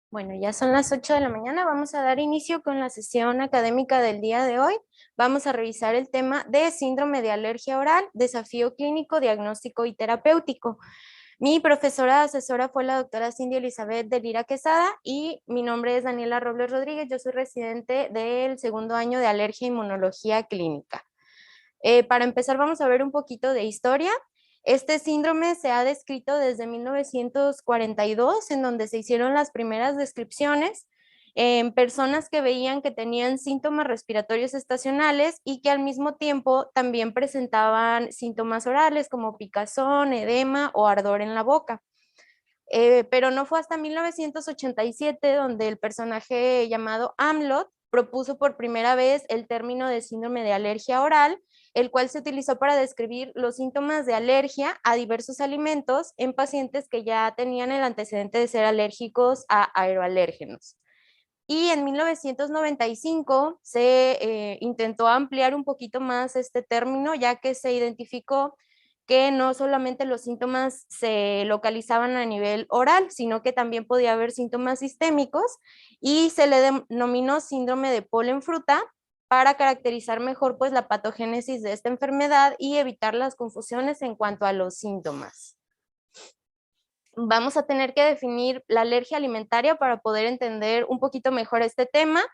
Bueno, ya son las 8 de la mañana. Vamos a dar inicio con la sesión académica del día de hoy. Vamos a revisar el tema de síndrome de alergia oral, desafío clínico, diagnóstico y terapéutico. Mi profesora asesora fue la doctora Cindy Elizabeth de Lira Quesada y mi nombre es Daniela Robles Rodríguez. Yo soy residente del segundo año de alergia e inmunología clínica. Para empezar, vamos a ver un poquito de historia. Este síndrome se ha descrito desde 1942, en donde se hicieron las primeras descripciones en personas que veían que tenían síntomas respiratorios estacionales y que al mismo tiempo también presentaban síntomas orales como picazón, edema o ardor en la boca. Pero no fue hasta 1987 donde el personaje llamado Amlot propuso por primera vez el término de síndrome de alergia oral, el cual se utilizó para describir los síntomas de alergia a diversos alimentos en pacientes que ya tenían el antecedente de ser alérgicos a aeroalérgenos. Y en 1995 se intentó ampliar un poquito más este término, ya que se identificó que no solamente los síntomas se localizaban a nivel oral, sino que también podía haber síntomas sistémicos y se le denominó síndrome de polen fruta para caracterizar mejor pues la patogénesis de esta enfermedad y evitar las confusiones en cuanto a los síntomas. Vamos a tener que definir la alergia alimentaria para poder entender un poquito mejor este tema.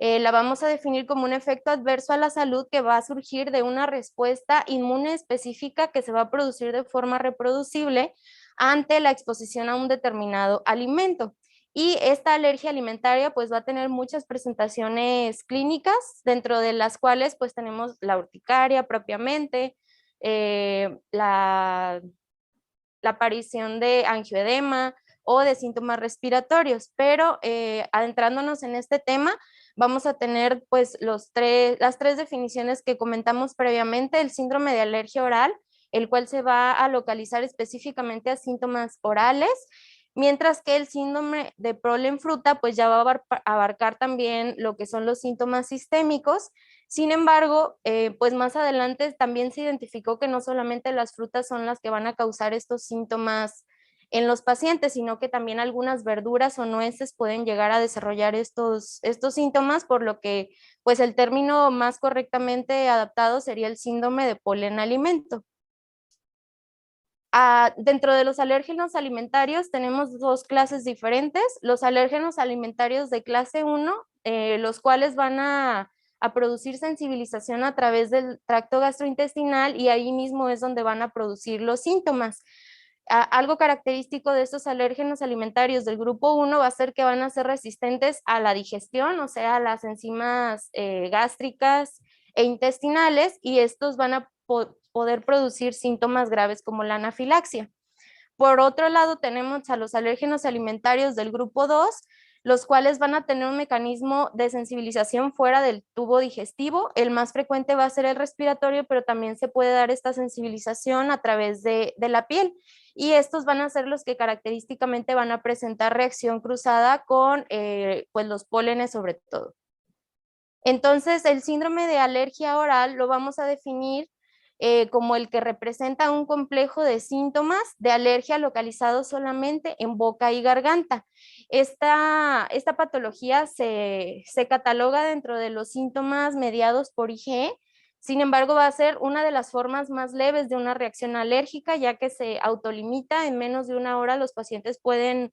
La vamos a definir como un efecto adverso a la salud que va a surgir de una respuesta inmune específica que se va a producir de forma reproducible ante la exposición a un determinado alimento. Y esta alergia alimentaria pues va a tener muchas presentaciones clínicas, dentro de las cuales pues tenemos la urticaria propiamente, la aparición de angioedema o de síntomas respiratorios, pero adentrándonos en este tema, vamos a tener pues las tres definiciones que comentamos previamente: el síndrome de alergia oral, el cual se va a localizar específicamente a síntomas orales, mientras que el síndrome de polen fruta pues ya va a abarcar también lo que son los síntomas sistémicos. Sin embargo, pues más adelante también se identificó que no solamente las frutas son las que van a causar estos síntomas en los pacientes, sino que también algunas verduras o nueces pueden llegar a desarrollar estos síntomas, por lo que pues el término más correctamente adaptado sería el síndrome de polen alimento. Dentro de los alérgenos alimentarios tenemos dos clases diferentes: los alérgenos alimentarios de clase 1, los cuales van a producir sensibilización a través del tracto gastrointestinal, y ahí mismo es donde van a producir los síntomas. Algo característico de estos alérgenos alimentarios del grupo 1 va a ser que van a ser resistentes a la digestión, o sea, a las enzimas gástricas e intestinales, y estos van a poder producir síntomas graves como la anafilaxia. Por otro lado, tenemos a los alérgenos alimentarios del grupo 2, los cuales van a tener un mecanismo de sensibilización fuera del tubo digestivo. El más frecuente va a ser el respiratorio, pero también se puede dar esta sensibilización a través de la piel. Y estos van a ser los que característicamente van a presentar reacción cruzada con pues los pólenes sobre todo. Entonces, el síndrome de alergia oral lo vamos a definir como el que representa un complejo de síntomas de alergia localizados solamente en boca y garganta. Esta patología se cataloga dentro de los síntomas mediados por IgE. Sin embargo, va a ser una de las formas más leves de una reacción alérgica, ya que se autolimita. En menos de una hora los pacientes pueden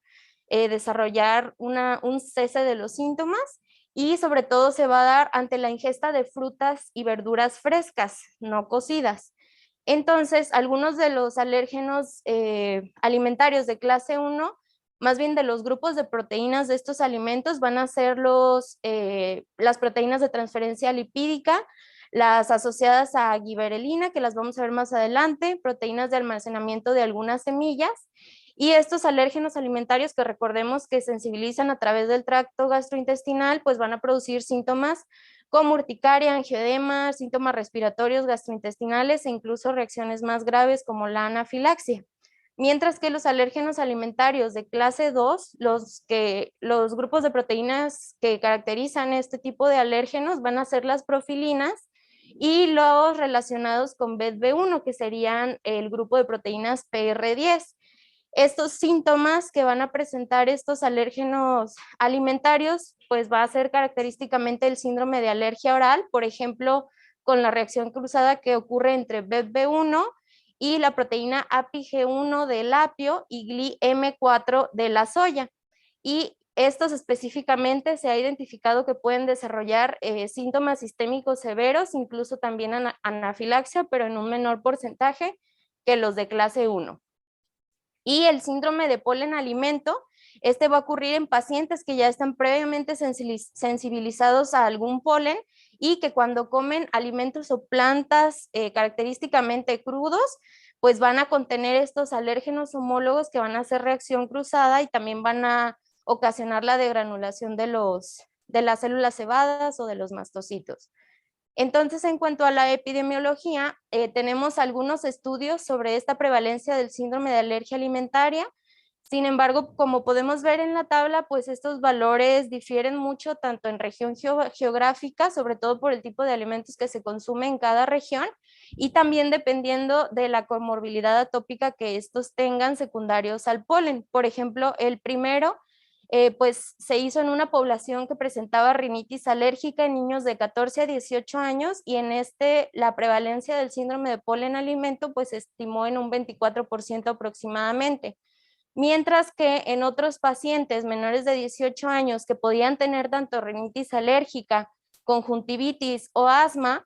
desarrollar un cese de los síntomas, y sobre todo se va a dar ante la ingesta de frutas y verduras frescas, no cocidas. Entonces, algunos de los alérgenos alimentarios de clase 1, más bien de los grupos de proteínas de estos alimentos, van a ser las proteínas de transferencia lipídica, las asociadas a giberelina, que las vamos a ver más adelante, proteínas de almacenamiento de algunas semillas, y estos alérgenos alimentarios, que recordemos que sensibilizan a través del tracto gastrointestinal, pues van a producir síntomas como urticaria, angioedema, síntomas respiratorios gastrointestinales e incluso reacciones más graves como la anafilaxia. Mientras que los alérgenos alimentarios de clase 2, los grupos de proteínas que caracterizan este tipo de alérgenos van a ser las profilinas y los relacionados con BED-B1, que serían el grupo de proteínas PR10. Estos síntomas que van a presentar estos alérgenos alimentarios, pues va a ser característicamente el síndrome de alergia oral, por ejemplo, con la reacción cruzada que ocurre entre BEP1 y la proteína APIG1 del apio y GLI-M4 de la soya. Y estos específicamente se ha identificado que pueden desarrollar síntomas sistémicos severos, incluso también anafilaxia, pero en un menor porcentaje que los de clase 1. Y el síndrome de polen alimento, este va a ocurrir en pacientes que ya están previamente sensibilizados a algún polen y que cuando comen alimentos o plantas característicamente crudos, pues van a contener estos alérgenos homólogos que van a hacer reacción cruzada y también van a ocasionar la degranulación de las células cebadas o de los mastocitos. Entonces, en cuanto a la epidemiología, tenemos algunos estudios sobre esta prevalencia del síndrome de alergia alimentaria. Sin embargo, como podemos ver en la tabla, pues estos valores difieren mucho tanto en región geográfica, sobre todo por el tipo de alimentos que se consume en cada región, y también dependiendo de la comorbilidad atópica que estos tengan secundarios al polen. Por ejemplo, el primero pues se hizo en una población que presentaba rinitis alérgica en niños de 14 a 18 años y en la prevalencia del síndrome de polen alimento pues se estimó en un 24% aproximadamente. Mientras que en otros pacientes menores de 18 años que podían tener tanto rinitis alérgica, conjuntivitis o asma,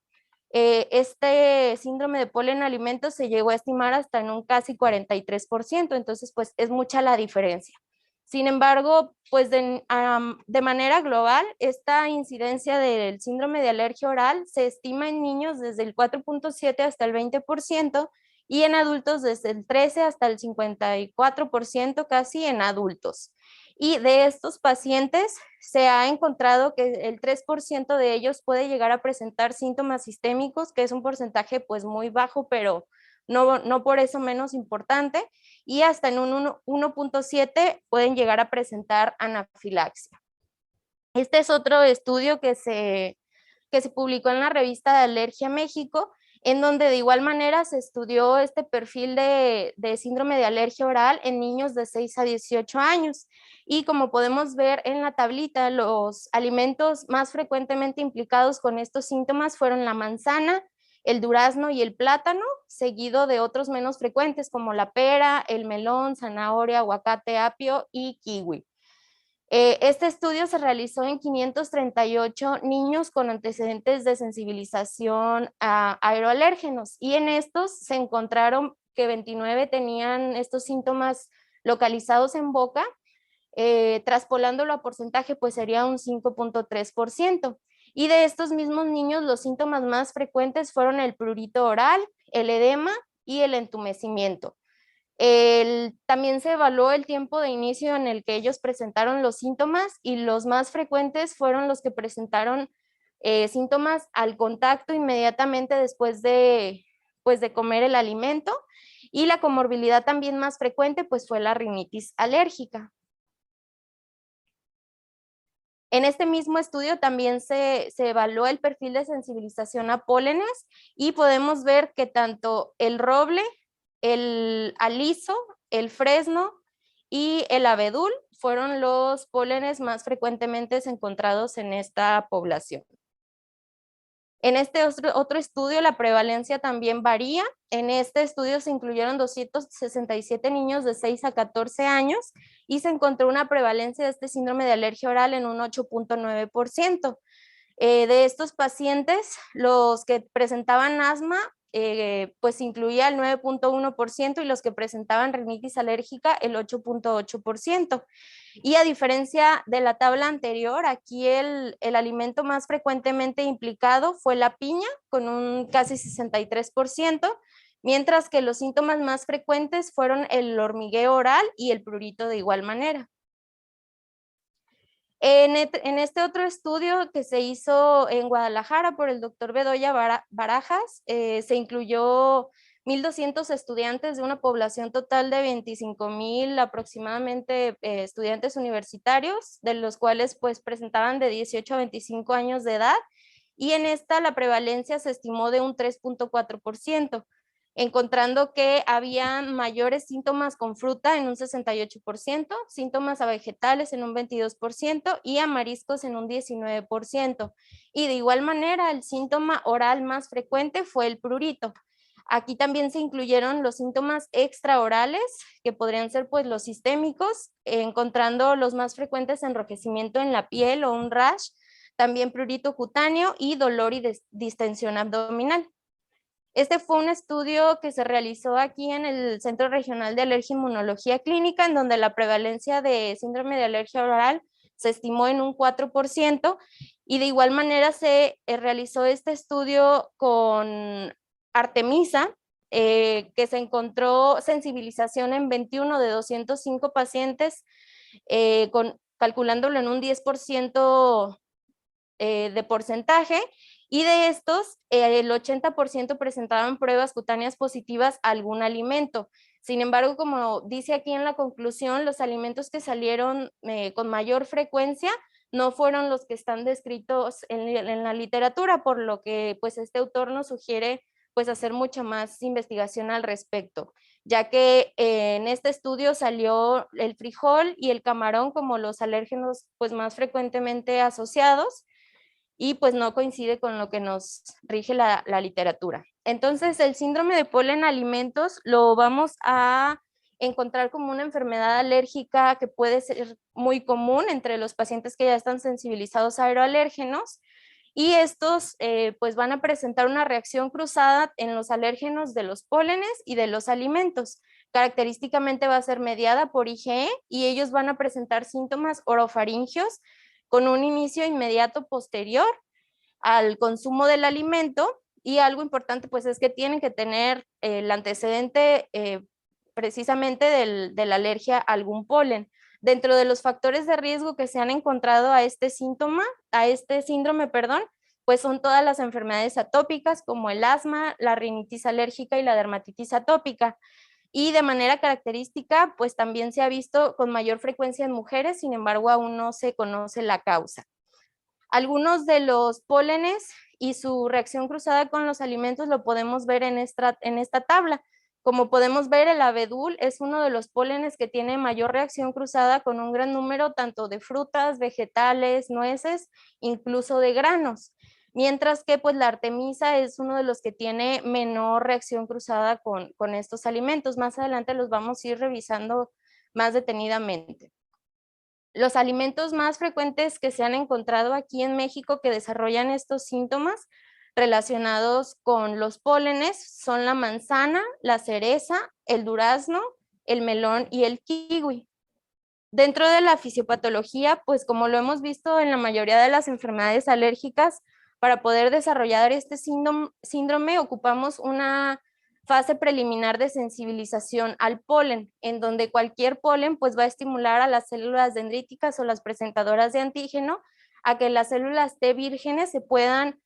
este síndrome de polen alimento se llegó a estimar hasta en un casi 43%, entonces pues es mucha la diferencia. Sin embargo, pues de manera global, esta incidencia del síndrome de alergia oral se estima en niños desde el 4.7 hasta el 20% y en adultos desde el 13 hasta el 54% casi en adultos. Y de estos pacientes se ha encontrado que el 3% de ellos puede llegar a presentar síntomas sistémicos, que es un porcentaje pues muy bajo, pero no por eso menos importante, y hasta en un 1.7 pueden llegar a presentar anafilaxia. Este es otro estudio que se publicó en la revista de Alergia México, en donde de igual manera se estudió este perfil de síndrome de alergia oral en niños de 6 a 18 años. Y como podemos ver en la tablita, los alimentos más frecuentemente implicados con estos síntomas fueron la manzana, el durazno y el plátano, seguido de otros menos frecuentes como la pera, el melón, zanahoria, aguacate, apio y kiwi. Este estudio se realizó en 538 niños con antecedentes de sensibilización a aeroalérgenos y en estos se encontraron que 29 tenían estos síntomas localizados en boca, traspolándolo a porcentaje pues sería un 5.3%. Y de estos mismos niños los síntomas más frecuentes fueron el prurito oral, el edema y el entumecimiento. También se evaluó el tiempo de inicio en el que ellos presentaron los síntomas y los más frecuentes fueron los que presentaron síntomas al contacto inmediatamente después pues, de comer el alimento, y la comorbilidad también más frecuente pues fue la rinitis alérgica. En este mismo estudio también se evaluó el perfil de sensibilización a pólenes y podemos ver que tanto el roble, el aliso, el fresno y el abedul fueron los pólenes más frecuentemente encontrados en esta población. En este otro estudio la prevalencia también varía. En este estudio se incluyeron 267 niños de 6 a 14 años y se encontró una prevalencia de este síndrome de alergia oral en un 8.9%. De estos pacientes, los que presentaban asma, pues incluía el 9.1% y los que presentaban rinitis alérgica el 8.8%. Y a diferencia de la tabla anterior, aquí el alimento más frecuentemente implicado fue la piña con un casi 63%, mientras que los síntomas más frecuentes fueron el hormigueo oral y el prurito de igual manera. En este otro estudio que se hizo en Guadalajara por el doctor Bedoya Barajas, se incluyó 1,200 estudiantes de una población total de 25,000 aproximadamente estudiantes universitarios, de los cuales pues presentaban de 18 a 25 años de edad, y en esta la prevalencia se estimó de un 3.4%. encontrando que había mayores síntomas con fruta en un 68%, síntomas a vegetales en un 22% y a mariscos en un 19%. Y de igual manera, el síntoma oral más frecuente fue el prurito. Aquí también se incluyeron los síntomas extraorales, que podrían ser pues los sistémicos, encontrando los más frecuentes enrojecimiento en la piel o un rash, también prurito cutáneo y dolor y distensión abdominal. Este fue un estudio que se realizó aquí en el Centro Regional de Alergia e Inmunología Clínica, en donde la prevalencia de síndrome de alergia oral se estimó en un 4%, y de igual manera se realizó este estudio con Artemisa, que se encontró sensibilización en 21 de 205 pacientes, calculándolo en un 10% de porcentaje, y de estos, el 80% presentaban pruebas cutáneas positivas a algún alimento. Sin embargo, como dice aquí en la conclusión, los alimentos que salieron con mayor frecuencia no fueron los que están descritos en la literatura, por lo que pues este autor nos sugiere pues hacer mucha más investigación al respecto, ya que en este estudio salió el frijol y el camarón como los alérgenos pues más frecuentemente asociados, y pues no coincide con lo que nos rige la literatura. Entonces, el síndrome de polen alimentos lo vamos a encontrar como una enfermedad alérgica que puede ser muy común entre los pacientes que ya están sensibilizados a aeroalérgenos, y estos pues van a presentar una reacción cruzada en los alérgenos de los pólenes y de los alimentos. Característicamente va a ser mediada por IgE, y ellos van a presentar síntomas orofaringios con un inicio inmediato posterior al consumo del alimento, y algo importante pues es que tienen que tener el antecedente precisamente de la alergia a algún polen. Dentro de los factores de riesgo que se han encontrado a este síndrome, perdón, pues son todas las enfermedades atópicas como el asma, la rinitis alérgica y la dermatitis atópica. Y de manera característica, pues también se ha visto con mayor frecuencia en mujeres, sin embargo, aún no se conoce la causa. Algunos de los pólenes y su reacción cruzada con los alimentos lo podemos ver en esta tabla. Como podemos ver, el abedul es uno de los pólenes que tiene mayor reacción cruzada con un gran número tanto de frutas, vegetales, nueces, incluso de granos. Mientras que pues la artemisa es uno de los que tiene menor reacción cruzada con estos alimentos. Más adelante los vamos a ir revisando más detenidamente. Los alimentos más frecuentes que se han encontrado aquí en México que desarrollan estos síntomas relacionados con los pólenes son la manzana, la cereza, el durazno, el melón y el kiwi. Dentro de la fisiopatología, pues como lo hemos visto en la mayoría de las enfermedades alérgicas, para poder desarrollar este síndrome ocupamos una fase preliminar de sensibilización al polen, en donde cualquier polen pues va a estimular a las células dendríticas o las presentadoras de antígeno a que las células T vírgenes se puedan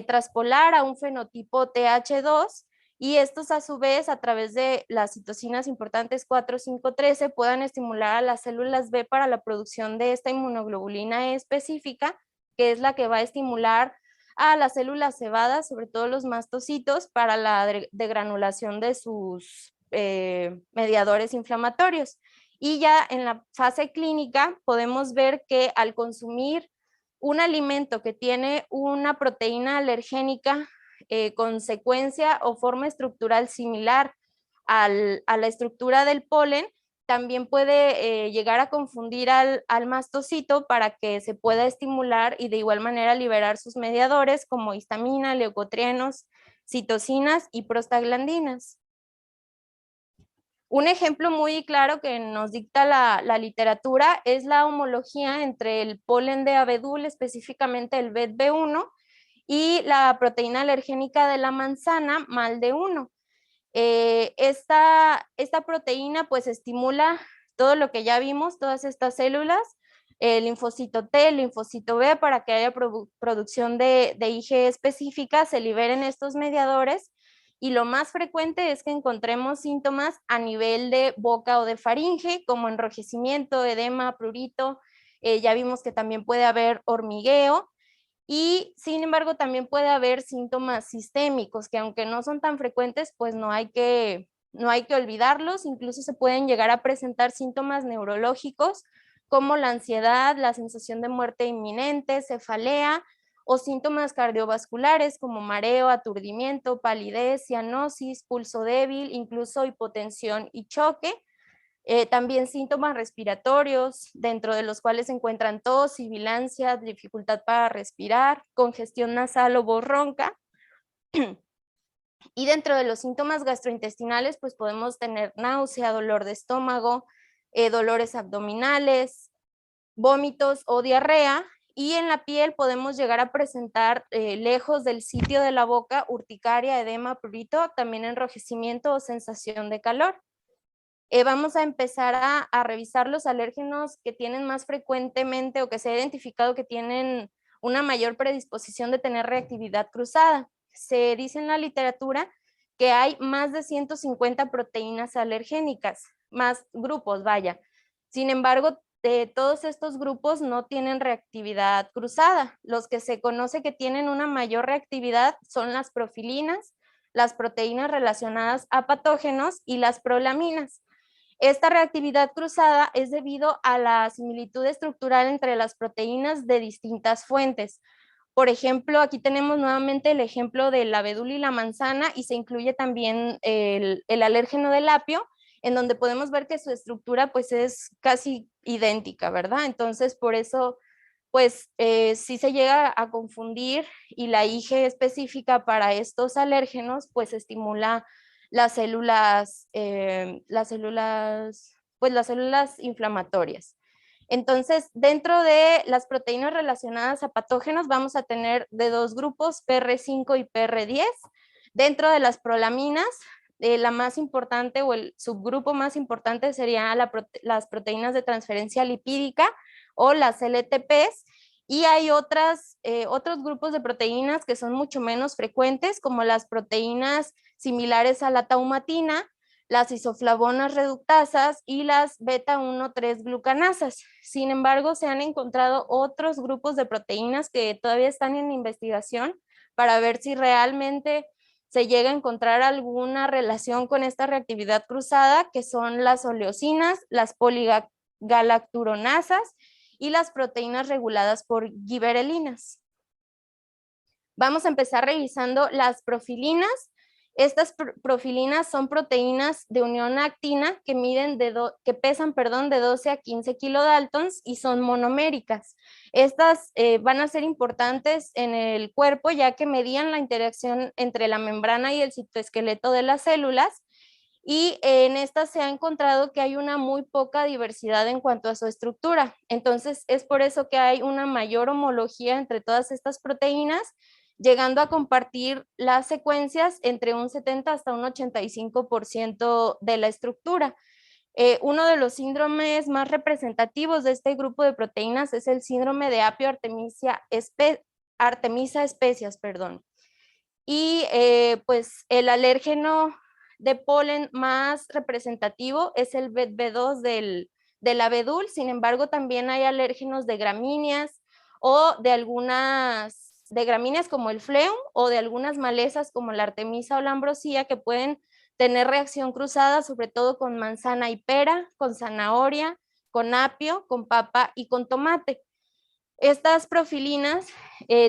traspolar a un fenotipo TH2, y estos a su vez a través de las citocinas importantes 4, 5, 13 puedan estimular a las células B para la producción de esta inmunoglobulina E específica, que es la que va a estimular a las células cebadas, sobre todo los mastocitos, para la degranulación de sus mediadores inflamatorios. Y ya en la fase clínica podemos ver que al consumir un alimento que tiene una proteína alergénica con secuencia o forma estructural similar a la estructura del polen, también puede llegar a confundir al mastocito para que se pueda estimular y de igual manera liberar sus mediadores como histamina, leucotrienos, citocinas y prostaglandinas. Un ejemplo muy claro que nos dicta la literatura es la homología entre el polen de abedul, específicamente el BET-B1, y la proteína alergénica de la manzana, MALD1. Esta proteína pues estimula todo lo que ya vimos, todas estas células, el linfocito T, el linfocito B, para que haya producción de IgE específica, se liberen estos mediadores, y lo más frecuente es que encontremos síntomas a nivel de boca o de faringe, como enrojecimiento, edema, prurito, ya vimos que también puede haber hormigueo, Y sin embargo también puede haber síntomas sistémicos que aunque no son tan frecuentes, pues no hay que olvidarlos. Incluso se pueden llegar a presentar síntomas neurológicos como la ansiedad, la sensación de muerte inminente, cefalea o síntomas cardiovasculares como mareo, aturdimiento, palidez, cianosis, pulso débil, incluso hipotensión y choque. También síntomas respiratorios, dentro de los cuales se encuentran tos, sibilancia, dificultad para respirar, congestión nasal o voz ronca. Y dentro de los síntomas gastrointestinales, pues podemos tener náusea, dolor de estómago, dolores abdominales, vómitos o diarrea. Y en la piel podemos llegar a presentar, lejos del sitio de la boca, urticaria, edema, prurito, también enrojecimiento o sensación de calor. Vamos a empezar a revisar los alérgenos que tienen más frecuentemente o que se ha identificado que tienen una mayor predisposición de tener reactividad cruzada. Se dice en la literatura que hay más de 150 proteínas alergénicas, más grupos, vaya. Sin embargo, todos estos grupos no tienen reactividad cruzada. Los que se conoce que tienen una mayor reactividad son las profilinas, las proteínas relacionadas a patógenos y las prolaminas. Esta reactividad cruzada es debido a la similitud estructural entre las proteínas de distintas fuentes. Por ejemplo, aquí tenemos nuevamente el ejemplo del abedul y la manzana y se incluye también el alérgeno del apio, en donde podemos ver que su estructura pues es casi idéntica, ¿verdad? Entonces, por eso, pues sí se llega a confundir y la IgE específica para estos alérgenos pues estimula las células inflamatorias. Entonces, dentro de las proteínas relacionadas a patógenos vamos a tener de dos grupos, PR5 y PR10. Dentro de las prolaminas, la más importante o el subgrupo más importante serían las proteínas de transferencia lipídica o las LTPs. Y hay otros grupos de proteínas que son mucho menos frecuentes, como las proteínas similares a la taumatina, las isoflavonas reductasas y las beta-1,3 glucanasas. Sin embargo, se han encontrado otros grupos de proteínas que todavía están en investigación para ver si realmente se llega a encontrar alguna relación con esta reactividad cruzada, que son las oleosinas, las poligalacturonasas y las proteínas reguladas por giberelinas. Vamos a empezar revisando las profilinas. Estas profilinas son proteínas de unión actina que pesan de 12 a 15 kilodaltons y son monoméricas. Estas van a ser importantes en el cuerpo ya que medían la interacción entre la membrana y el citoesqueleto de las células, y en estas se ha encontrado que hay una muy poca diversidad en cuanto a su estructura. Entonces es por eso que hay una mayor homología entre todas estas proteínas, llegando a compartir las secuencias entre un 70 hasta un 85% de la estructura. Uno de los síndromes más representativos de este grupo de proteínas es el síndrome de Apio-Artemisa especias, Y pues el alérgeno de polen más representativo es el BET-B2 del abedul. Sin embargo, también hay alérgenos de gramíneas o de gramíneas como el fleum o de algunas malezas como la artemisa o la ambrosía que pueden tener reacción cruzada, sobre todo con manzana y pera, con zanahoria, con apio, con papa y con tomate. Estas profilinas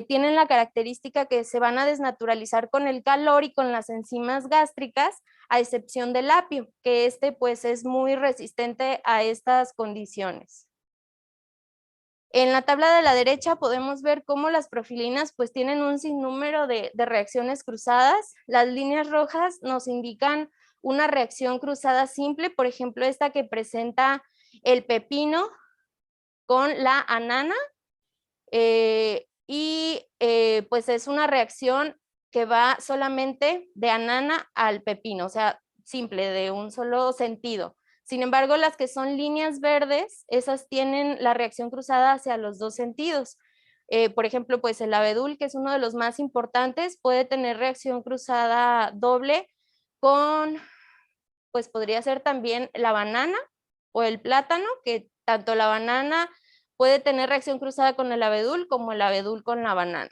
tienen la característica que se van a desnaturalizar con el calor y con las enzimas gástricas, a excepción del apio, que pues es muy resistente a estas condiciones. En la tabla de la derecha podemos ver cómo las profilinas pues tienen un sinnúmero de reacciones cruzadas. Las líneas rojas nos indican una reacción cruzada simple, por ejemplo esta que presenta el pepino con la anana, pues es una reacción que va solamente de anana al pepino, o sea, simple, de un solo sentido. Sin embargo, las que son líneas verdes, esas tienen la reacción cruzada hacia los dos sentidos. Por ejemplo, pues el abedul, que es uno de los más importantes, puede tener reacción cruzada doble con, pues podría ser también la banana o el plátano, que tanto la banana puede tener reacción cruzada con el abedul como el abedul con la banana.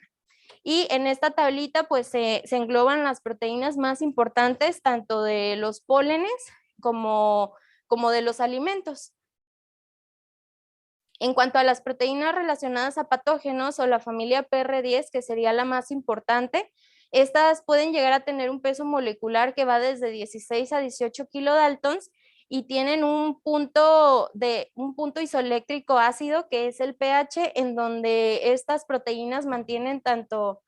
Y en esta tablita pues se engloban las proteínas más importantes, tanto de los pólenes como de los alimentos. En cuanto a las proteínas relacionadas a patógenos o la familia PR10, que sería la más importante, estas pueden llegar a tener un peso molecular que va desde 16 a 18 kilodaltons y tienen un punto isoeléctrico ácido, que es el pH, en donde estas proteínas mantienen tanto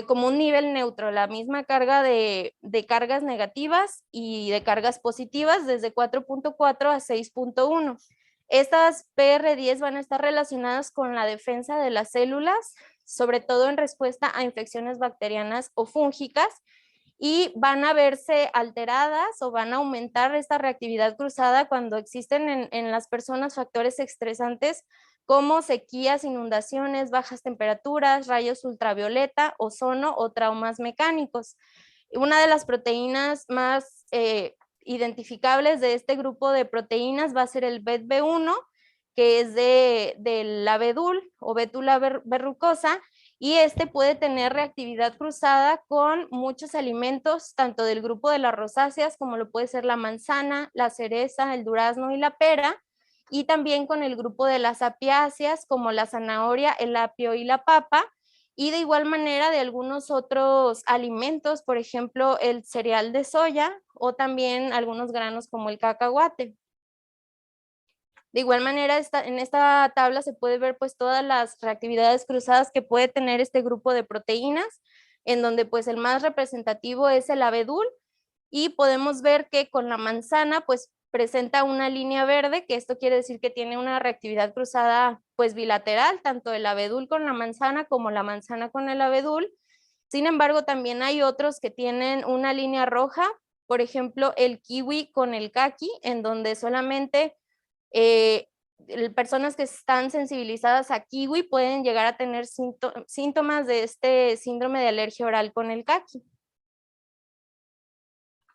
como un nivel neutro, la misma carga de cargas negativas y de cargas positivas desde 4.4 a 6.1. Estas PR10 van a estar relacionadas con la defensa de las células, sobre todo en respuesta a infecciones bacterianas o fúngicas, y van a verse alteradas o van a aumentar esta reactividad cruzada cuando existen en las personas factores estresantes como sequías, inundaciones, bajas temperaturas, rayos ultravioleta, ozono o traumas mecánicos. Una de las proteínas más identificables de este grupo de proteínas va a ser el BET-B1, que es del abedul o bétula verrucosa, y este puede tener reactividad cruzada con muchos alimentos, tanto del grupo de las rosáceas, como lo puede ser la manzana, la cereza, el durazno y la pera, y también con el grupo de las apiáceas, como la zanahoria, el apio y la papa, y de igual manera de algunos otros alimentos, por ejemplo, el cereal de soya o también algunos granos como el cacahuate. De igual manera, en esta tabla se puede ver pues todas las reactividades cruzadas que puede tener este grupo de proteínas, en donde pues el más representativo es el abedul, y podemos ver que con la manzana pues presenta una línea verde, que esto quiere decir que tiene una reactividad cruzada pues bilateral, tanto el abedul con la manzana como la manzana con el abedul. Sin embargo, también hay otros que tienen una línea roja, por ejemplo, el kiwi con el kaki, en donde solamente eh, personas que están sensibilizadas a kiwi pueden llegar a tener síntomas de este síndrome de alergia oral con el kaki.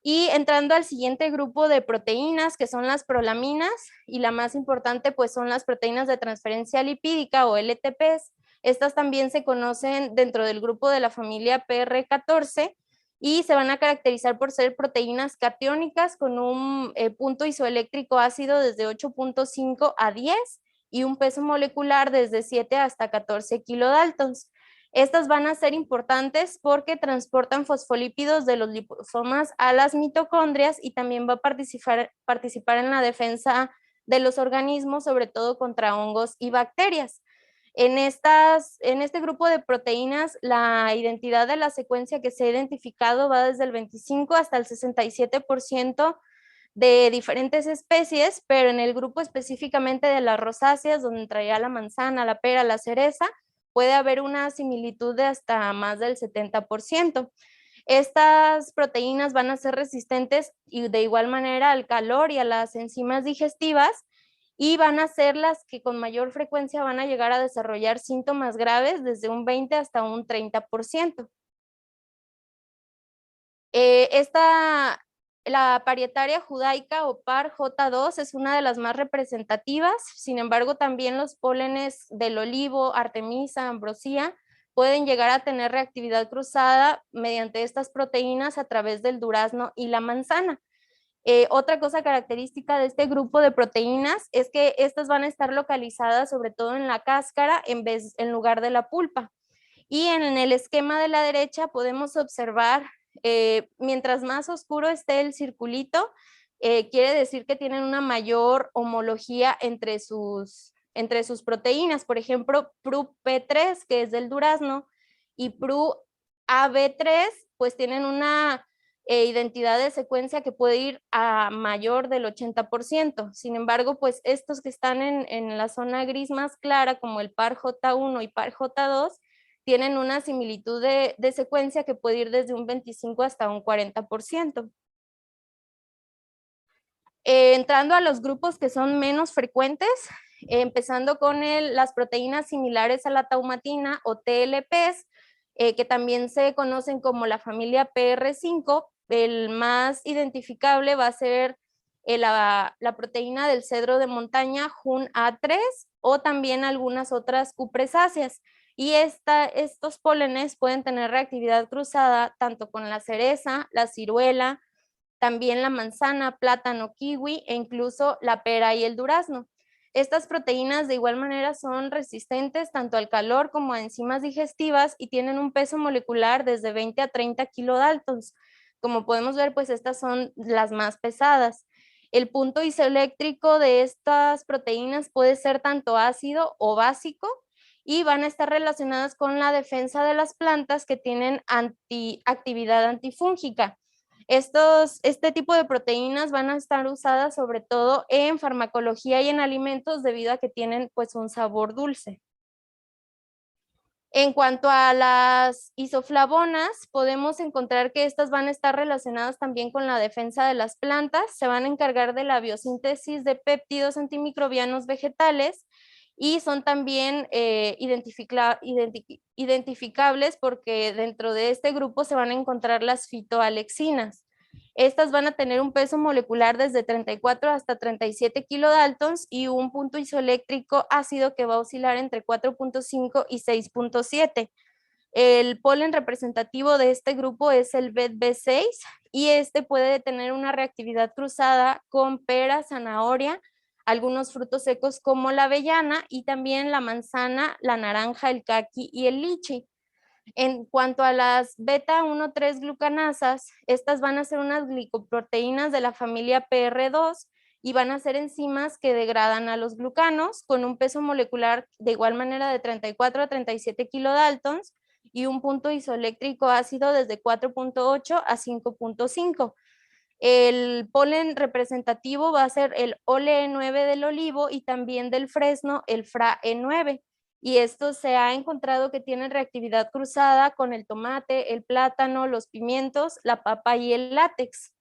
Y entrando al siguiente grupo de proteínas, que son las prolaminas, y la más importante pues son las proteínas de transferencia lipídica o LTPs. Estas también se conocen dentro del grupo de la familia PR14 y se van a caracterizar por ser proteínas catiónicas con un punto isoeléctrico ácido desde 8.5 a 10 y un peso molecular desde 7 hasta 14 kilodaltons. Estas van a ser importantes porque transportan fosfolípidos de los liposomas a las mitocondrias y también va a participar en la defensa de los organismos, sobre todo contra hongos y bacterias. En este grupo de proteínas, la identidad de la secuencia que se ha identificado va desde el 25 hasta el 67% de diferentes especies, pero en el grupo específicamente de las rosáceas, donde entraría la manzana, la pera, la cereza, puede haber una similitud de hasta más del 70%. Estas proteínas van a ser resistentes y de igual manera al calor y a las enzimas digestivas, y van a ser las que con mayor frecuencia van a llegar a desarrollar síntomas graves desde un 20 hasta un 30%. La parietaria judaica o par J2 es una de las más representativas. Sin embargo, también los pólenes del olivo, artemisa, ambrosía pueden llegar a tener reactividad cruzada mediante estas proteínas a través del durazno y la manzana. Otra cosa característica de este grupo de proteínas es que estas van a estar localizadas sobre todo en la cáscara en lugar de la pulpa. Y en el esquema de la derecha podemos observar, mientras más oscuro esté el circulito, quiere decir que tienen una mayor homología entre sus proteínas. Por ejemplo, PRU-P3, que es del durazno, y PRU-AB3, pues tienen una identidad de secuencia que puede ir a mayor del 80%. Sin embargo, pues estos que están en la zona gris más clara, como el par J1 y par J2, tienen una similitud de secuencia que puede ir desde un 25 hasta un 40%. Entrando a los grupos que son menos frecuentes, empezando con las proteínas similares a la taumatina o TLPs, que también se conocen como la familia PR5, el más identificable va a ser la proteína del cedro de montaña JUN-A3 o también algunas otras cupresáceas. Y estos pólenes pueden tener reactividad cruzada tanto con la cereza, la ciruela, también la manzana, plátano, kiwi e incluso la pera y el durazno. Estas proteínas de igual manera son resistentes tanto al calor como a enzimas digestivas y tienen un peso molecular desde 20 a 30 kilodaltons. Como podemos ver, pues estas son las más pesadas. El punto isoeléctrico de estas proteínas puede ser tanto ácido o básico y van a estar relacionadas con la defensa de las plantas que tienen actividad antifúngica. Este tipo de proteínas van a estar usadas sobre todo en farmacología y en alimentos debido a que tienen pues un sabor dulce. En cuanto a las isoflavonas, podemos encontrar que estas van a estar relacionadas también con la defensa de las plantas, se van a encargar de la biosíntesis de péptidos antimicrobianos vegetales y son también identificables porque dentro de este grupo se van a encontrar las fitoalexinas. Estas van a tener un peso molecular desde 34 hasta 37 kilodaltons y un punto isoeléctrico ácido que va a oscilar entre 4.5 y 6.7. El polen representativo de este grupo es el BET-B6 y este puede tener una reactividad cruzada con pera, zanahoria, algunos frutos secos como la avellana y también la manzana, la naranja, el caqui y el lichi. En cuanto a las beta-1,3 glucanasas, estas van a ser unas glicoproteínas de la familia PR2 y van a ser enzimas que degradan a los glucanos con un peso molecular de igual manera de 34 a 37 kilodaltons y un punto isoeléctrico ácido desde 4.8 a 5.5. El polen representativo va a ser el OLE9 del olivo y también del fresno, el FRAE9. Y esto se ha encontrado que tienen reactividad cruzada con el tomate, el plátano, los pimientos, la papa y el látex.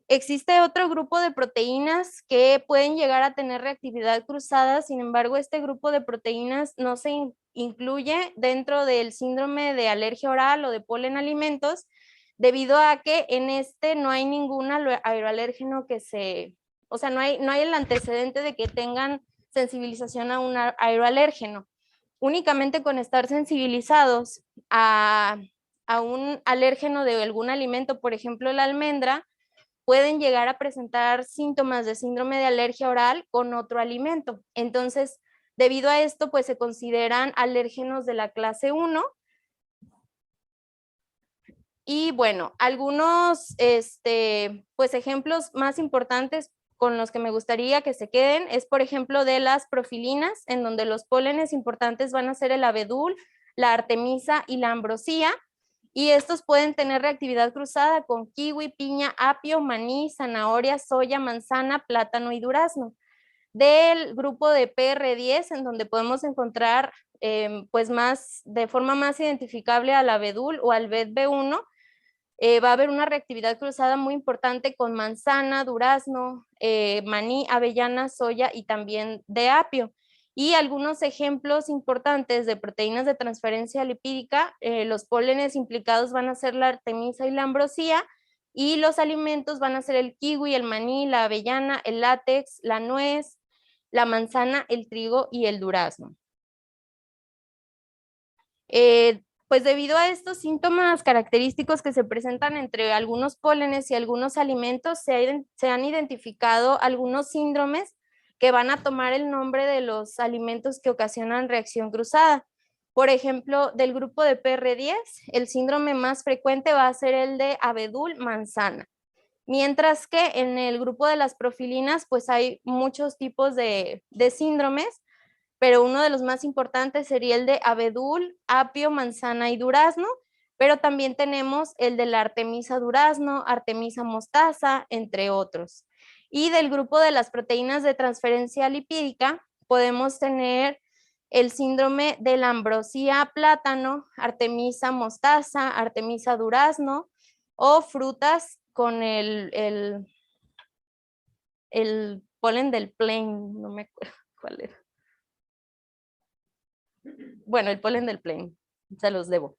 Existe otro grupo de proteínas que pueden llegar a tener reactividad cruzada, sin embargo, este grupo de proteínas no se incluye dentro del síndrome de alergia oral o de polen alimentos, debido a que en este no hay ningún aeroalérgeno o sea, no hay el antecedente de que tengan sensibilización a un aeroalérgeno. Únicamente con estar sensibilizados a un alérgeno de algún alimento, por ejemplo, la almendra, pueden llegar a presentar síntomas de síndrome de alergia oral con otro alimento. Entonces, debido a esto, pues se consideran alérgenos de la clase 1. Y bueno, algunos pues ejemplos más importantes con los que me gustaría que se queden es, por ejemplo, de las profilinas, en donde los pólenes importantes van a ser el abedul, la artemisa y la ambrosía, y estos pueden tener reactividad cruzada con kiwi, piña, apio, maní, zanahoria, soya, manzana, plátano y durazno. Del grupo de PR10, en donde podemos encontrar pues de forma más identificable al abedul o al BET-B1, va a haber una reactividad cruzada muy importante con manzana, durazno, maní, avellana, soya y también de apio. Y algunos ejemplos importantes de proteínas de transferencia lipídica, los pólenes implicados van a ser la artemisa y la ambrosía, y los alimentos van a ser el kiwi, el maní, la avellana, el látex, la nuez, la manzana, el trigo y el durazno. Pues debido a estos síntomas característicos que se presentan entre algunos pólenes y algunos alimentos, se han identificado algunos síndromes que van a tomar el nombre de los alimentos que ocasionan reacción cruzada. Por ejemplo, del grupo de PR10, el síndrome más frecuente va a ser el de abedul manzana. Mientras que en el grupo de las profilinas, pues hay muchos tipos de síndromes, pero uno de los más importantes sería el de abedul, apio, manzana y durazno, pero también tenemos el de la artemisa durazno, artemisa mostaza, entre otros. Y del grupo de las proteínas de transferencia lipídica, podemos tener el síndrome de la ambrosía plátano, artemisa mostaza, artemisa durazno, o frutas con el polen del plain, no me acuerdo cuál era. Bueno, el polen del plain, se los debo.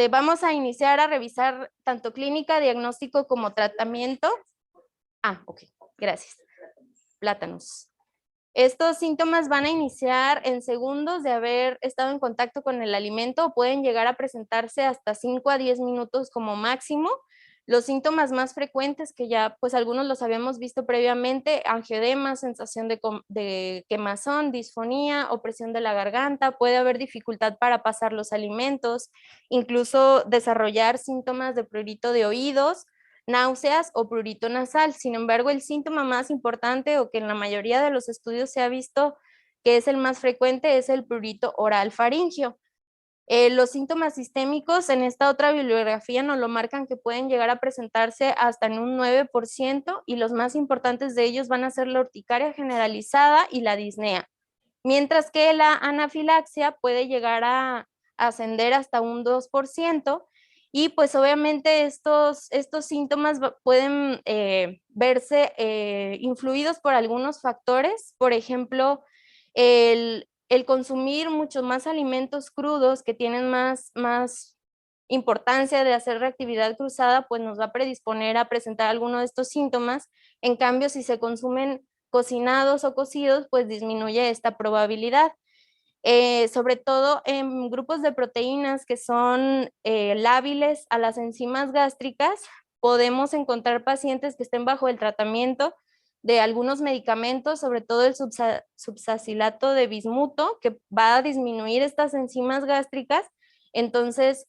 Vamos a iniciar a revisar tanto clínica, diagnóstico como tratamiento. Ah, ok, gracias. Plátanos. Estos síntomas van a iniciar en segundos de haber estado en contacto con el alimento, o pueden llegar a presentarse hasta 5 a 10 minutos como máximo. Los síntomas más frecuentes, que ya pues algunos los habíamos visto previamente: angioedema, sensación de quemazón, disfonía, opresión de la garganta, puede haber dificultad para pasar los alimentos, incluso desarrollar síntomas de prurito de oídos, náuseas o prurito nasal. Sin embargo, el síntoma más importante, o que en la mayoría de los estudios se ha visto que es el más frecuente, es el prurito oral faríngeo. Los síntomas sistémicos en esta otra bibliografía nos lo marcan que pueden llegar a presentarse hasta en un 9%, y los más importantes de ellos van a ser la urticaria generalizada y la disnea, mientras que la anafilaxia puede llegar a ascender hasta un 2%. Y pues obviamente estos síntomas pueden verse influidos por algunos factores. Por ejemplo, el consumir muchos más alimentos crudos que tienen más importancia de hacer reactividad cruzada, pues nos va a predisponer a presentar alguno de estos síntomas. En cambio, si se consumen cocinados o cocidos, pues disminuye esta probabilidad. Sobre todo en grupos de proteínas que son lábiles a las enzimas gástricas, podemos encontrar pacientes que estén bajo el tratamiento de algunos medicamentos, sobre todo el subsacilato de bismuto, que va a disminuir estas enzimas gástricas. Entonces,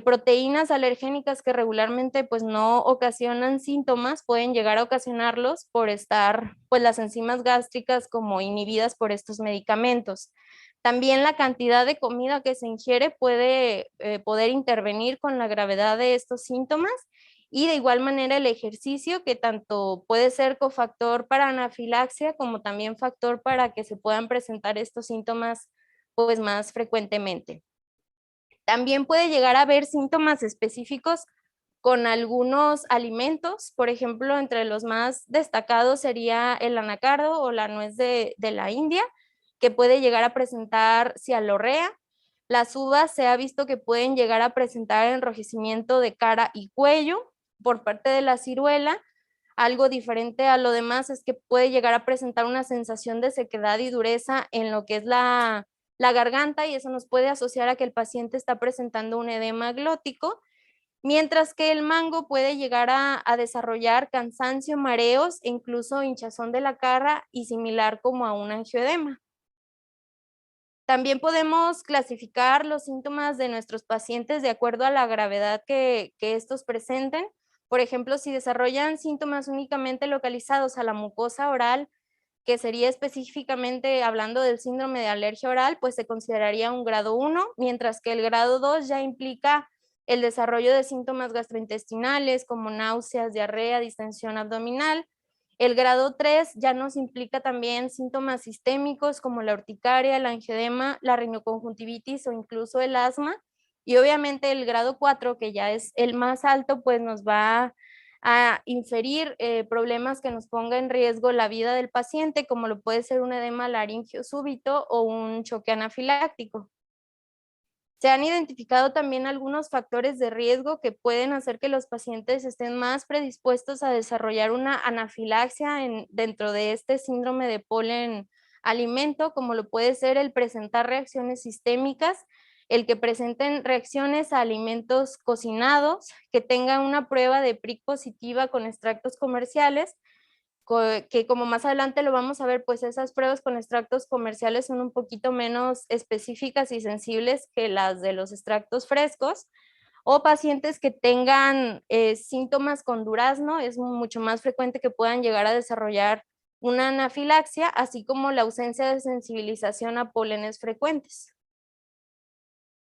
proteínas alergénicas que regularmente pues no ocasionan síntomas pueden llegar a ocasionarlos por estar pues las enzimas gástricas como inhibidas por estos medicamentos. También la cantidad de comida que se ingiere puede poder intervenir con la gravedad de estos síntomas, y de igual manera el ejercicio, que tanto puede ser cofactor para anafilaxia como también factor para que se puedan presentar estos síntomas pues más frecuentemente. También puede llegar a haber síntomas específicos con algunos alimentos. Por ejemplo, entre los más destacados sería el anacardo o la nuez de la India, que puede llegar a presentar cialorrea. Las uvas se ha visto que pueden llegar a presentar enrojecimiento de cara y cuello. Por parte de la ciruela, algo diferente a lo demás es que puede llegar a presentar una sensación de sequedad y dureza en lo que es la garganta, y eso nos puede asociar a que el paciente está presentando un edema glótico. Mientras que el mango puede llegar a desarrollar cansancio, mareos e incluso hinchazón de la cara, y similar como a un angioedema. También podemos clasificar los síntomas de nuestros pacientes de acuerdo a la gravedad que estos presenten. Por ejemplo, si desarrollan síntomas únicamente localizados a la mucosa oral, que sería específicamente hablando del síndrome de alergia oral, pues se consideraría un grado 1, mientras que el grado 2 ya implica el desarrollo de síntomas gastrointestinales como náuseas, diarrea, distensión abdominal. El grado 3 ya nos implica también síntomas sistémicos como la urticaria, el angioedema, la rinoconjuntivitis o incluso el asma. Y obviamente el grado 4, que ya es el más alto, pues nos va a inferir problemas que nos ponga en riesgo la vida del paciente, como lo puede ser un edema laringio súbito o un choque anafiláctico. Se han identificado también algunos factores de riesgo que pueden hacer que los pacientes estén más predispuestos a desarrollar una anafilaxia dentro de este síndrome de polen alimento, como lo puede ser el presentar reacciones sistémicas, el que presenten reacciones a alimentos cocinados, que tengan una prueba de PRIC positiva con extractos comerciales, que como más adelante lo vamos a ver, pues esas pruebas con extractos comerciales son un poquito menos específicas y sensibles que las de los extractos frescos. O pacientes que tengan síntomas con durazno, es mucho más frecuente que puedan llegar a desarrollar una anafilaxia, así como la ausencia de sensibilización a pólenes frecuentes.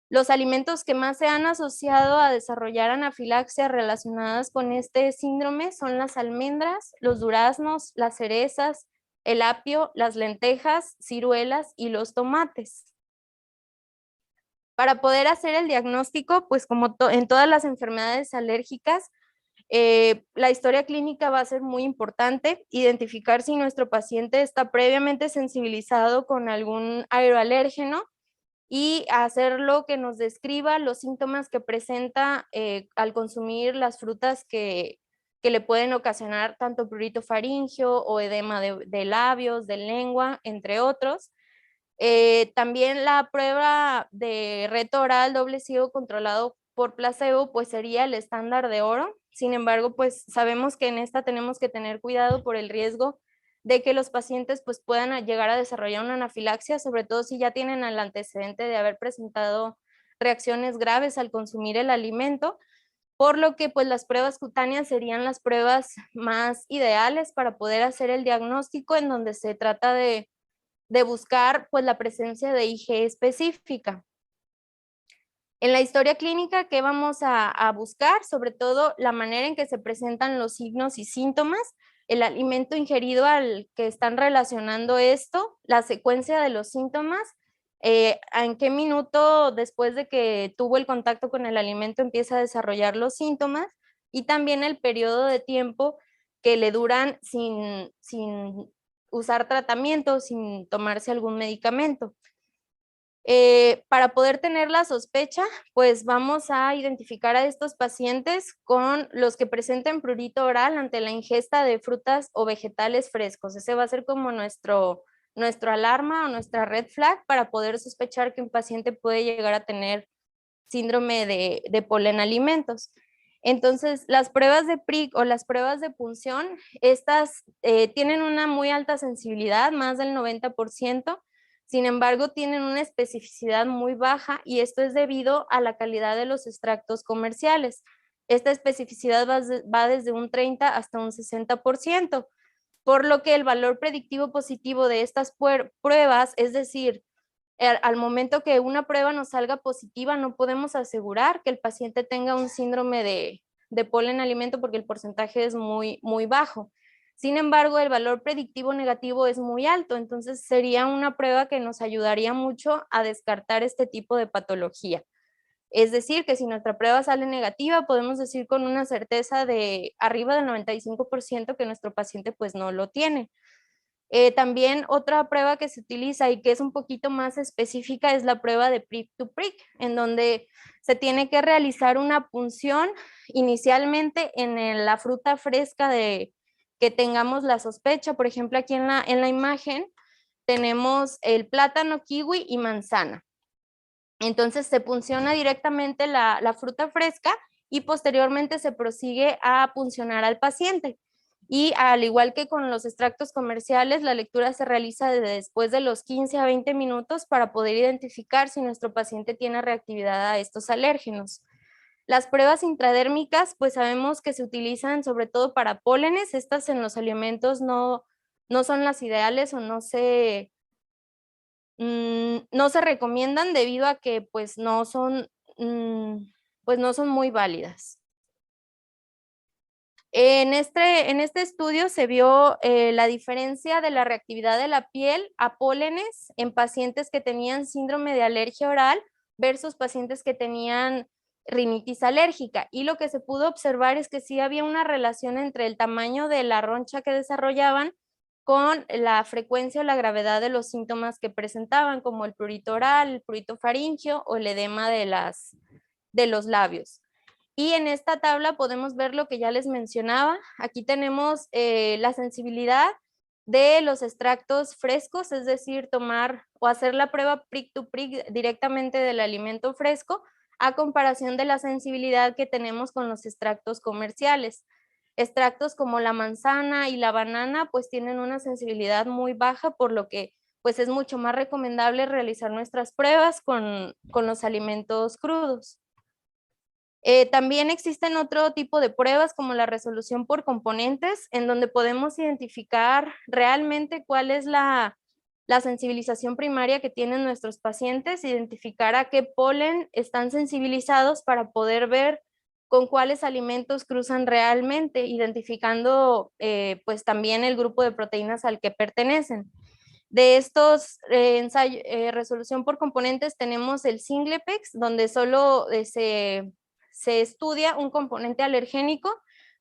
Los alimentos que más se han asociado a desarrollar anafilaxia relacionadas con este síndrome son las almendras, los duraznos, las cerezas, el apio, las lentejas, ciruelas y los tomates. Para poder hacer el diagnóstico, pues como en todas las enfermedades alérgicas, la historia clínica va a ser muy importante. Identificar si nuestro paciente está previamente sensibilizado con algún aeroalérgeno, y hacerlo que nos describa los síntomas que presenta al consumir las frutas que que le pueden ocasionar tanto prurito faríngeo o edema de labios, de lengua, entre otros. También la prueba de reto oral doble ciego controlado por placebo, pues sería el estándar de oro. Sin embargo, pues sabemos que en esta tenemos que tener cuidado por el riesgo de que los pacientes pues puedan llegar a desarrollar una anafilaxia, sobre todo si ya tienen el antecedente de haber presentado reacciones graves al consumir el alimento, por lo que pues las pruebas cutáneas serían las pruebas más ideales para poder hacer el diagnóstico, en donde se trata de buscar pues la presencia de IgE específica. En la historia clínica, ¿qué vamos a buscar? Sobre todo la manera en que se presentan los signos y síntomas, el alimento ingerido al que están relacionando esto, la secuencia de los síntomas, en qué minuto después de que tuvo el contacto con el alimento empieza a desarrollar los síntomas, y también el periodo de tiempo que le duran sin usar tratamiento, sin tomarse algún medicamento. Para poder tener la sospecha, pues vamos a identificar a estos pacientes con los que presenten prurito oral ante la ingesta de frutas o vegetales frescos. Ese va a ser como nuestro alarma o nuestra red flag para poder sospechar que un paciente puede llegar a tener síndrome de polen alimentos. Entonces, las pruebas de PRIC o las pruebas de punción, estas tienen una muy alta sensibilidad, más del 90%. Sin embargo, tienen una especificidad muy baja, y esto es debido a la calidad de los extractos comerciales. Esta especificidad va desde un 30 hasta un 60%, por lo que el valor predictivo positivo de estas pruebas, es decir, al momento que una prueba nos salga positiva, no podemos asegurar que el paciente tenga un síndrome de polen alimento, porque el porcentaje es muy, muy bajo. Sin embargo, el valor predictivo negativo es muy alto, entonces sería una prueba que nos ayudaría mucho a descartar este tipo de patología. Es decir, que si nuestra prueba sale negativa, podemos decir con una certeza de arriba del 95% que nuestro paciente pues no lo tiene. También otra prueba que se utiliza y que es un poquito más específica es la prueba de prick to prick, en donde se tiene que realizar una punción inicialmente en la fruta fresca que tengamos la sospecha. Por ejemplo, aquí en la imagen tenemos el plátano, kiwi y manzana. Entonces se punciona directamente la fruta fresca y posteriormente se prosigue a puncionar al paciente. Y al igual que con los extractos comerciales, la lectura se realiza después de los 15 a 20 minutos para poder identificar si nuestro paciente tiene reactividad a estos alérgenos. Las pruebas intradérmicas, pues sabemos que se utilizan sobre todo para pólenes. Estas en los alimentos no son las ideales o no se recomiendan, debido a que pues no son muy válidas. En este estudio se vio la diferencia de la reactividad de la piel a pólenes en pacientes que tenían síndrome de alergia oral versus pacientes que tenían rinitis alérgica, y lo que se pudo observar es que sí había una relación entre el tamaño de la roncha que desarrollaban con la frecuencia o la gravedad de los síntomas que presentaban, como el prurito oral, el prurito faríngeo o el edema de los labios. Y en esta tabla podemos ver lo que ya les mencionaba. Aquí tenemos la sensibilidad de los extractos frescos, es decir, tomar o hacer la prueba prick to prick directamente del alimento fresco, a comparación de la sensibilidad que tenemos con los extractos comerciales. Extractos como la manzana y la banana pues tienen una sensibilidad muy baja, por lo que pues es mucho más recomendable realizar nuestras pruebas con los alimentos crudos. También existen otro tipo de pruebas como la resolución por componentes, en donde podemos identificar realmente cuál es la sensibilización primaria que tienen nuestros pacientes, identificar a qué polen están sensibilizados para poder ver con cuáles alimentos cruzan realmente, identificando pues también el grupo de proteínas al que pertenecen. De estos resolución por componentes tenemos el Singlepex, donde solo se estudia un componente alergénico,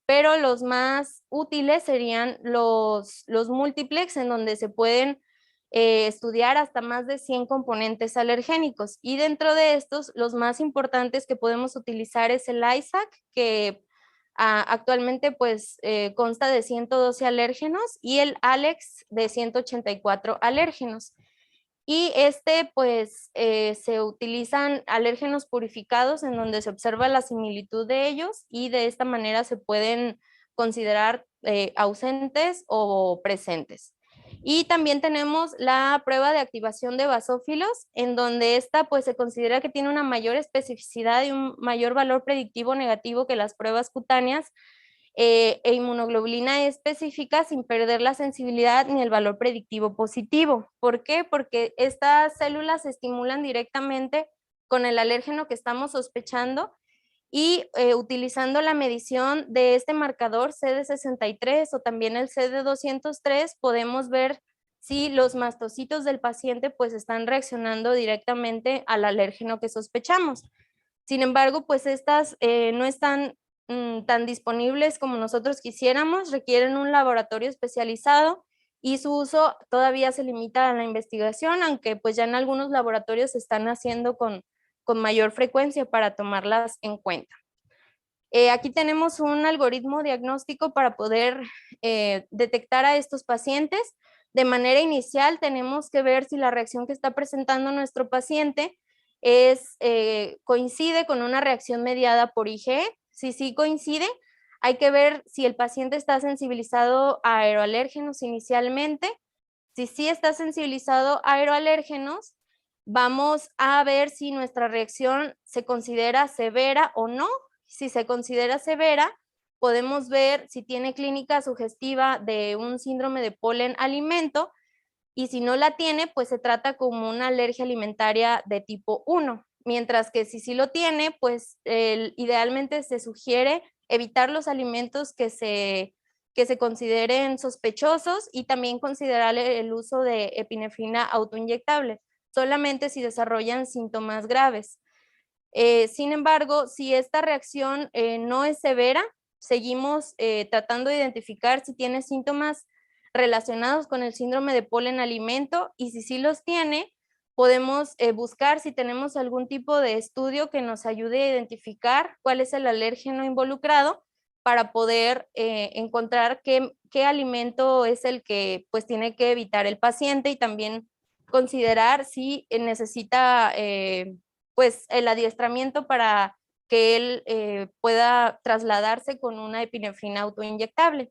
pero los más útiles serían los multiplex, en donde se pueden estudiar hasta más de 100 componentes alergénicos. Y dentro de estos, los más importantes que podemos utilizar es el ISAC, que Actualmente pues consta de 112 alérgenos y el Alex de 184 alérgenos. Y pues se utilizan alérgenos purificados en donde se observa la similitud de ellos y de esta manera se pueden considerar ausentes o presentes. Y también tenemos la prueba de activación de basófilos, en donde esta pues se considera que tiene una mayor especificidad y un mayor valor predictivo negativo que las pruebas cutáneas e inmunoglobulina específica sin perder la sensibilidad ni el valor predictivo positivo. ¿Por qué? Porque estas células se estimulan directamente con el alérgeno que estamos sospechando y utilizando la medición de este marcador CD63 o también el CD203 podemos ver si los mastocitos del paciente pues están reaccionando directamente al alérgeno que sospechamos. Sin embargo, pues estas no están tan disponibles como nosotros quisiéramos, requieren un laboratorio especializado y su uso todavía se limita a la investigación, aunque pues ya en algunos laboratorios se están haciendo con mayor frecuencia para tomarlas en cuenta. Aquí tenemos un algoritmo diagnóstico para poder detectar a estos pacientes. De manera inicial tenemos que ver si la reacción que está presentando nuestro paciente coincide con una reacción mediada por IgE. Si sí coincide, hay que ver si el paciente está sensibilizado a aeroalérgenos inicialmente. Si sí está sensibilizado a aeroalérgenos, vamos a ver si nuestra reacción se considera severa o no. Si se considera severa, podemos ver si tiene clínica sugestiva de un síndrome de polen alimento y si no la tiene, pues se trata como una alergia alimentaria de tipo 1. Mientras que si sí lo tiene, pues idealmente se sugiere evitar los alimentos que se consideren sospechosos y también considerar el uso de epinefrina autoinyectable, solamente si desarrollan síntomas graves. Sin embargo, si esta reacción no es severa, seguimos tratando de identificar si tiene síntomas relacionados con el síndrome de polen alimento y si sí los tiene, podemos buscar si tenemos algún tipo de estudio que nos ayude a identificar cuál es el alérgeno involucrado para poder encontrar qué alimento es el que pues tiene que evitar el paciente y también considerar si necesita pues el adiestramiento para que él pueda trasladarse con una epinefrina autoinyectable.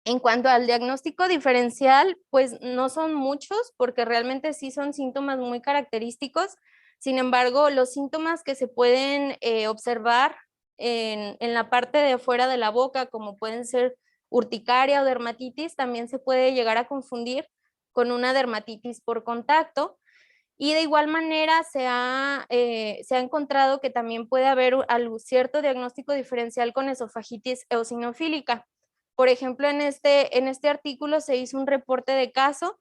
En cuanto al diagnóstico diferencial, pues no son muchos porque realmente sí son síntomas muy característicos. Sin embargo, los síntomas que se pueden observar en la parte de afuera de la boca, como pueden ser urticaria o dermatitis, también se puede llegar a confundir con una dermatitis por contacto. Y de igual manera se ha encontrado que también puede haber cierto diagnóstico diferencial con esofagitis eosinofílica. Por ejemplo, en este artículo se hizo un reporte de caso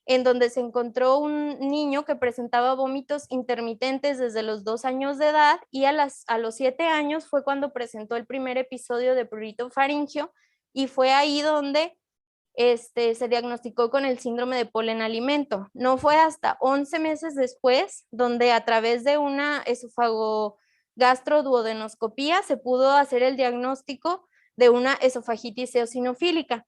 en donde se encontró un niño que presentaba vómitos intermitentes desde los 2 años de edad y a los 7 años fue cuando presentó el primer episodio de prurito faríngeo y fue ahí donde se diagnosticó con el síndrome de polen alimento. No fue hasta 11 meses después donde a través de una esofagogastroduodenoscopía se pudo hacer el diagnóstico de una esofagitis eosinofílica.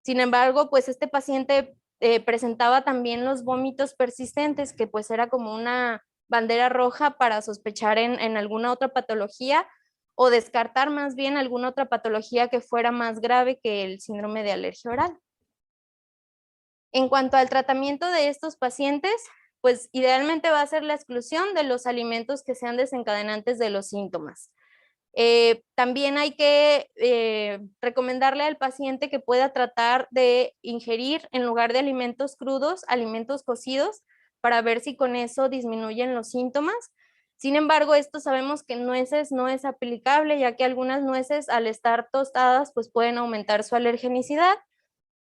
Sin embargo, pues este paciente presentaba también los vómitos persistentes, que pues era como una bandera roja para sospechar en alguna otra patología o descartar más bien alguna otra patología que fuera más grave que el síndrome de alergia oral. En cuanto al tratamiento de estos pacientes, pues idealmente va a ser la exclusión de los alimentos que sean desencadenantes de los síntomas. También hay que recomendarle al paciente que pueda tratar de ingerir en lugar de alimentos crudos, alimentos cocidos, para ver si con eso disminuyen los síntomas. Sin embargo, esto sabemos que en nueces no es aplicable, ya que algunas nueces al estar tostadas pues pueden aumentar su alergenicidad.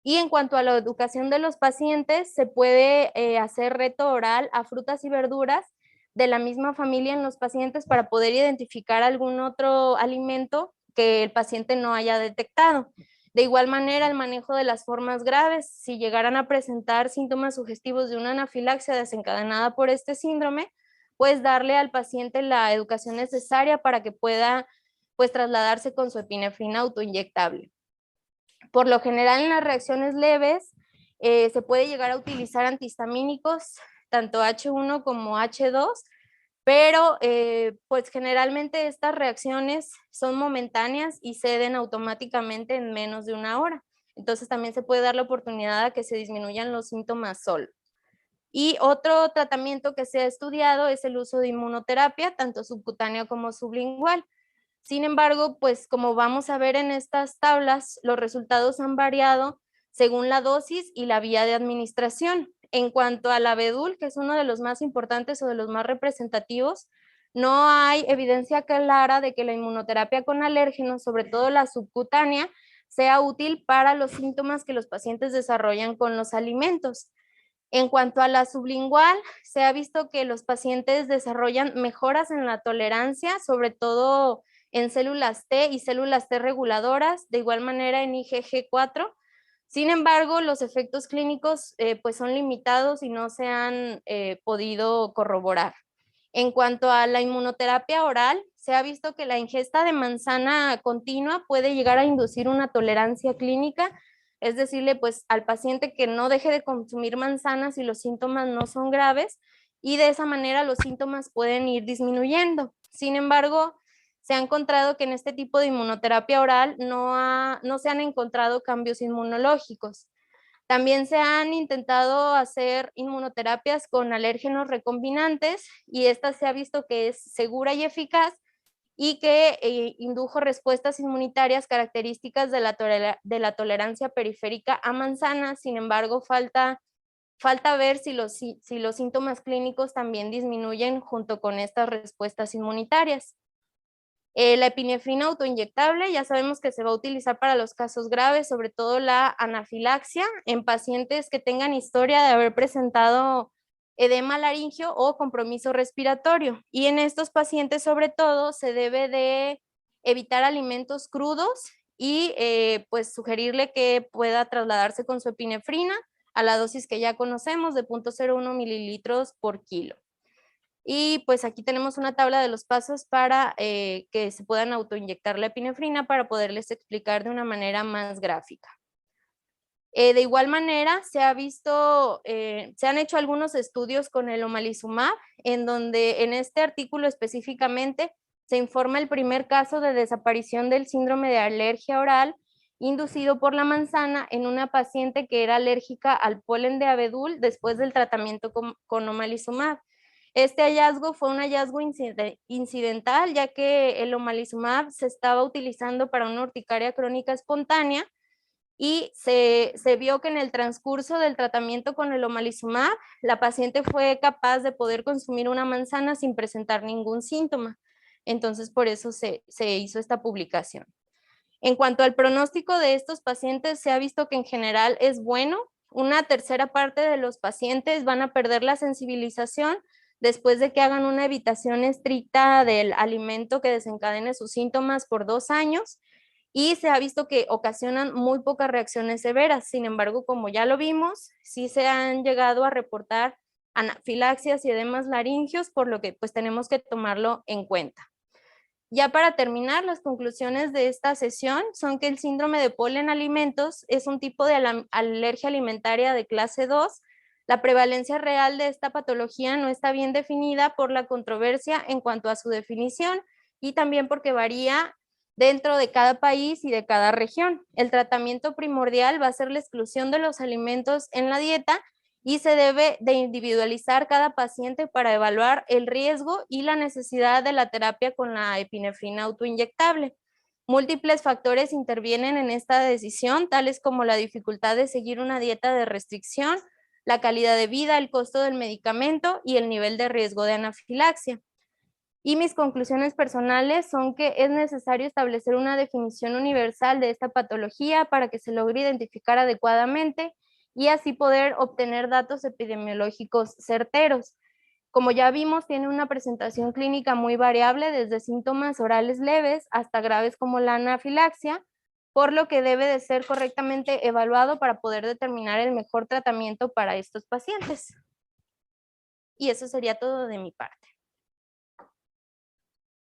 Y en cuanto a la educación de los pacientes, se puede hacer reto oral a frutas y verduras de la misma familia en los pacientes para poder identificar algún otro alimento que el paciente no haya detectado. De igual manera, el manejo de las formas graves, si llegaran a presentar síntomas sugestivos de una anafilaxia desencadenada por este síndrome, pues darle al paciente la educación necesaria para que pueda pues trasladarse con su epinefrina autoinyectable. Por lo general en las reacciones leves se puede llegar a utilizar antihistamínicos, tanto H1 como H2, pero pues generalmente estas reacciones son momentáneas y ceden automáticamente en menos de una hora. Entonces también se puede dar la oportunidad a que se disminuyan los síntomas solo. Y otro tratamiento que se ha estudiado es el uso de inmunoterapia, tanto subcutánea como sublingual. Sin embargo, pues como vamos a ver en estas tablas, los resultados han variado según la dosis y la vía de administración. En cuanto al abedul, que es uno de los más importantes o de los más representativos, no hay evidencia clara de que la inmunoterapia con alérgenos, sobre todo la subcutánea, sea útil para los síntomas que los pacientes desarrollan con los alimentos. En cuanto a la sublingual, se ha visto que los pacientes desarrollan mejoras en la tolerancia, sobre todo en células T y células T reguladoras, de igual manera en IgG4. Sin embargo, los efectos clínicos pues son limitados y no se han podido corroborar. En cuanto a la inmunoterapia oral, se ha visto que la ingesta de manzana continua puede llegar a inducir una tolerancia clínica, es decirle pues al paciente que no deje de consumir manzanas si los síntomas no son graves, y de esa manera los síntomas pueden ir disminuyendo. Sin embargo, se ha encontrado que en este tipo de inmunoterapia oral no se han encontrado cambios inmunológicos. También se han intentado hacer inmunoterapias con alérgenos recombinantes y esta se ha visto que es segura y eficaz y que indujo respuestas inmunitarias características de la tolerancia periférica a manzanas. Sin embargo, falta ver si los síntomas clínicos también disminuyen junto con estas respuestas inmunitarias. La epinefrina autoinyectable ya sabemos que se va a utilizar para los casos graves, sobre todo la anafilaxia en pacientes que tengan historia de haber presentado edema laringio o compromiso respiratorio. Y en estos pacientes sobre todo se debe de evitar alimentos crudos y pues sugerirle que pueda trasladarse con su epinefrina a la dosis que ya conocemos de 0.01 mililitros por kilo. Y pues aquí tenemos una tabla de los pasos para que se puedan autoinyectar la epinefrina para poderles explicar de una manera más gráfica. De igual manera, se han hecho algunos estudios con el omalizumab, en donde en este artículo específicamente se informa el primer caso de desaparición del síndrome de alergia oral inducido por la manzana en una paciente que era alérgica al polen de abedul después del tratamiento con omalizumab. Este hallazgo fue un hallazgo incidental, ya que el omalizumab se estaba utilizando para una urticaria crónica espontánea y se vio que en el transcurso del tratamiento con el omalizumab, la paciente fue capaz de poder consumir una manzana sin presentar ningún síntoma. Entonces, por eso se hizo esta publicación. En cuanto al pronóstico de estos pacientes, se ha visto que en general es bueno. Una tercera parte de los pacientes van a perder la sensibilización después de que hagan una evitación estricta del alimento que desencadene sus síntomas por 2 años, y se ha visto que ocasionan muy pocas reacciones severas. Sin embargo, como ya lo vimos, sí se han llegado a reportar anafilaxias y edemas laringios, por lo que pues tenemos que tomarlo en cuenta. Ya para terminar, las conclusiones de esta sesión son que el síndrome de polen alimentos es un tipo de alergia alimentaria de clase 2. La prevalencia real de esta patología no está bien definida por la controversia en cuanto a su definición y también porque varía dentro de cada país y de cada región. El tratamiento primordial va a ser la exclusión de los alimentos en la dieta y se debe de individualizar cada paciente para evaluar el riesgo y la necesidad de la terapia con la epinefrina autoinyectable. Múltiples factores intervienen en esta decisión, tales como la dificultad de seguir una dieta de restricción, la calidad de vida, el costo del medicamento y el nivel de riesgo de anafilaxia. Y mis conclusiones personales son que es necesario establecer una definición universal de esta patología para que se logre identificar adecuadamente y así poder obtener datos epidemiológicos certeros. Como ya vimos, tiene una presentación clínica muy variable, desde síntomas orales leves hasta graves como la anafilaxia, por lo que debe de ser correctamente evaluado para poder determinar el mejor tratamiento para estos pacientes. Y eso sería todo de mi parte.